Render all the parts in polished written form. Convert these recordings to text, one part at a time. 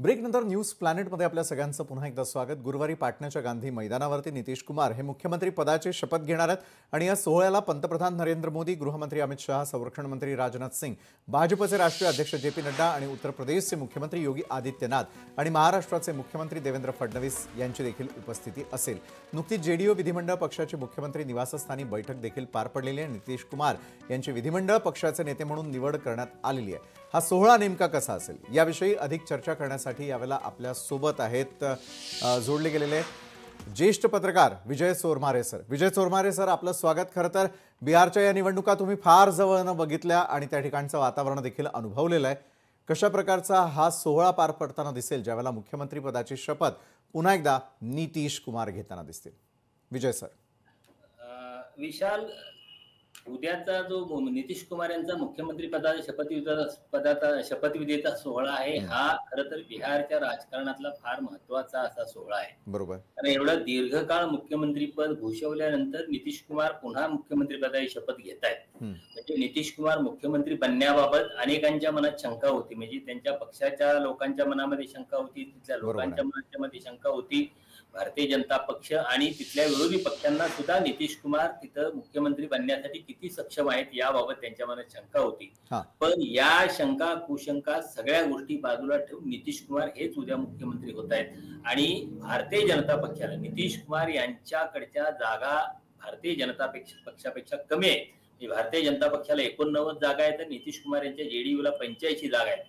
ब्रेकनंतर news प्लॅनेटमध्ये आपल्या सगळ्यांचं पुन्हा एकदा स्वागत। गुरुवारी पाटण्याच्या गांधी मैदानावरती नितीश कुमार हे मुख्यमंत्री पदाची शपथ घेणार आहेत आणि या सोहळ्याला पंतप्रधान नरेंद्र मोदी, गृहमंत्री अमित शाह, संरक्षण मंत्री राजनाथ सिंग, भाजपचे राष्ट्रीय अध्यक्ष जे पी नड्डा आणि उत्तर प्रदेशचे मुख्यमंत्री योगी आदित्यनाथ आणि महाराष्ट्राचे मुख्यमंत्री देवेंद्र फडणवीस यांची देखील उपस्थिती असेल। नुकतीच जेडीयू विधिमंडळ पक्षाची मुख्यमंत्री निवासस्थानी बैठक देखील पार पडलेली आहे। नितीश कुमार यांची विधिमंडळ पक्षाचे नेते म्हणून निवड करण्यात आलेली आहे। हा सोहळा नेमका कसा असेल याविषयी अधिक चर्चा करण्यासाठी यावेळेला आपल्या सोबत आहेत जोडले गेलेले ज्येष्ठ पत्रकार विजय चोरमारे सर। विजय चोरमारे सर, आपलं स्वागत। खरं तर बिहारच्या या निवडणुका तुम्ही फार जवळनं बघितल्या आणि त्या ठिकाणचं वातावरण देखील अनुभवलेलं आहे। कशा प्रकारचा हा सोहळा पार पडताना दिसेल ज्यावेळेला मुख्यमंत्री पदाची शपथ पुन्हा एकदा नितीश कुमार घेताना दिसतील? विजय सर। विशाल, उद्याचा जो नितीश कुमार यांचा मुख्यमंत्री पदाचा शपथविधीचा सोहळा आहे, हा खरं तर बिहारच्या राजकारणातला फार महत्वाचा असा सोहळा आहे। बरोबर, कारण एवढा दीर्घकाळ मुख्यमंत्री पद भूषवल्यानंतर नितीश कुमार पुन्हा मुख्यमंत्री पदाची शपथ घेत आहेत। म्हणजे नितीश कुमार मुख्यमंत्री बनण्याबाबत अनेकांच्या मनात शंका होती, म्हणजे त्यांच्या पक्षाच्या लोकांच्या मनामध्ये शंका होती, तिथल्या लोकांच्या मनामध्ये शंका होती, भारतीय जनता पक्ष आणि तिथल्या विरोधी पक्षांना सुद्धा नितीश कुमार तिथं मुख्यमंत्री बनण्यासाठी किती सक्षम आहेत याबाबत त्यांच्या मनात शंका होती। पण या शंका कुशंका सगळ्या गोष्टी बाजूला ठेवून नितीश कुमार हेच उद्या मुख्यमंत्री होत आहेत आणि भारतीय जनता पक्षाला नितीश कुमार यांच्याकडच्या जागा भारतीय जनता पक्षापेक्षा कमी आहे। भारतीय जनता पक्षाला 89 जागा आहेत तर नितीश कुमार यांच्या जेडीयूला 85 जागा आहेत,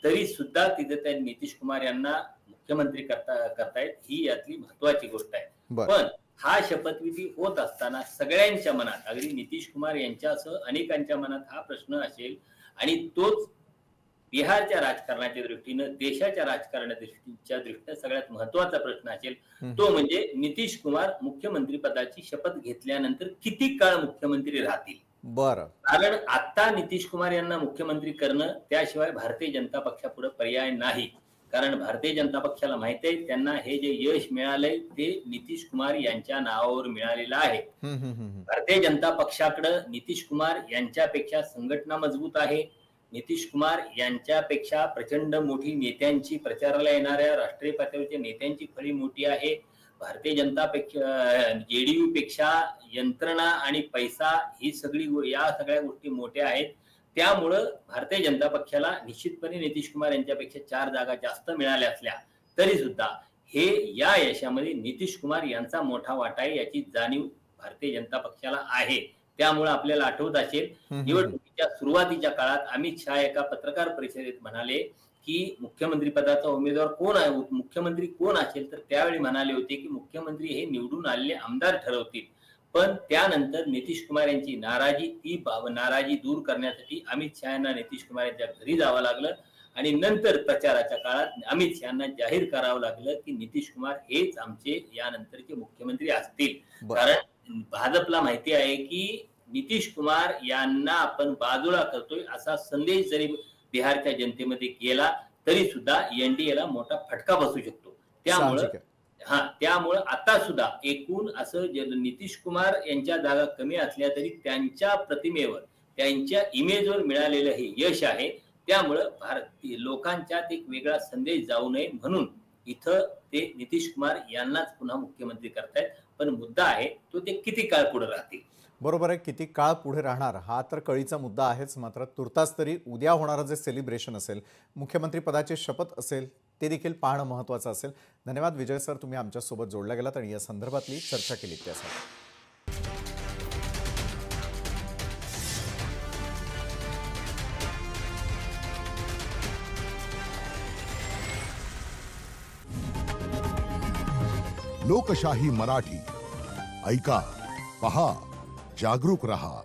तरी सुद्धा तिथे त्या नितीश कुमार यांना मुख्यमंत्री करतायत, ही यातली महत्वाची गोष्ट आहे। पण हा शपथविधी होत असताना सगळ्यांच्या मनात, अगदी नितीश कुमार यांच्यासह अनेकांच्या मनात हा प्रश्न असेल आणि तोच बिहारच्या राजकारणाच्या दृष्टीनं, देशाच्या राजकारणाच्या दृष्टीनं सगळ्यात महत्वाचा प्रश्न असेल, तो म्हणजे नितीश कुमार मुख्यमंत्री पदाची शपथ घेतल्यानंतर किती काळ मुख्यमंत्री राहतील। बरं, कारण आता नितीश कुमार यांना मुख्यमंत्री करणं त्याशिवाय भारतीय जनता पक्षापुढे पर्याय नाही। कारण भारतीय जनता पक्षाला माहिती आहे त्यांना हे जे यश मिळालंय ते नितीश कुमार यांच्या नावावर मिळालेलं आहे। भारतीय जनता पक्षाकडे नितीश कुमार यांच्यापेक्षा संघटना मजबूत आहे, नितीश कुमार यांच्यापेक्षा प्रचंड मोठी नेत्यांची, प्रचाराला येणाऱ्या राष्ट्रीय पातळीच्या नेत्यांची फळी मोठी आहे। भारतीय जनता जेडीयू पेक्षा यंत्रणा आणि पैसा ही या सगळ्या गोष्टी मोठ्या आहेत। त्यामुळं भारतीय जनता पक्षाला निश्चितपणे नितीश कुमार यांच्यापेक्षा 4 जागा जास्त मिळाल्या असल्या तरी सुद्धा हे या यशामध्ये नितीश कुमार यांचा मोठा वाटा आहे याची जाणीव भारतीय जनता पक्षाला आहे। त्यामुळे आपल्याला आठवत असेल निवडणुकीच्या सुरुवातीच्या काळात अमित शहा एका पत्रकार परिषदेत म्हणाले की मुख्यमंत्री पदाचा उमेदवार कोण आहे, मुख्यमंत्री कोण असेल, तर त्यावेळी म्हणाले होते की मुख्यमंत्री हे निवडून आलेले आमदार ठरवतील। पण त्यानंतर नितीश कुमार यांची नाराजी दूर करण्यासाठी अमित शहा यांना नितीश कुमार यांच्या घरी जावं लागलं आणि नंतर प्रचाराच्या काळात अमित शहाना जाहीर करावं लागलं की नितीश कुमार हेच आमचे यानंतरचे मुख्यमंत्री असतील। कारण भाजपला माहिती आहे की नितीश कुमार यांना आपण बाजूला करतोय असा संदेश जरी बिहारच्या जनतेमध्ये गेला तरी सुद्धा एनडीएला मोठा फटका बसू शकतो। त्यामुळे आता सुद्धा एकूण असं नितीश कुमार यांच्या जागा कमी असल्या तरी त्यांच्या प्रतिमेवर, त्यांच्या इमेजवर मिळालेलं हे यश आहे। त्यामुळं भारतीय लोकांच्यात एक वेगळा संदेश जाऊ नये म्हणून इथं ते नितीश कुमार यांनाच पुन्हा मुख्यमंत्री करतायत। पण मुद्दा आहे तो ते किती काळ पुढे राहतील। बरोबर आहे, किती काळ पुढे राहणार हा तर कळीचा मुद्दा आहेच। मात्र तुर्तास तरी उद्या होणारं जे सेलिब्रेशन असेल, मुख्यमंत्री पदाची शपथ असेल, ते देखील पाहणं महत्त्वाचं असेल। धन्यवाद विजय सर, तुम्ही आमच्यासोबत जोडला गेलात आणि या संदर्भातली चर्चा केली त्यासाठी। लोकशाही मराठी ऐका, पहा, जागरूक रहा।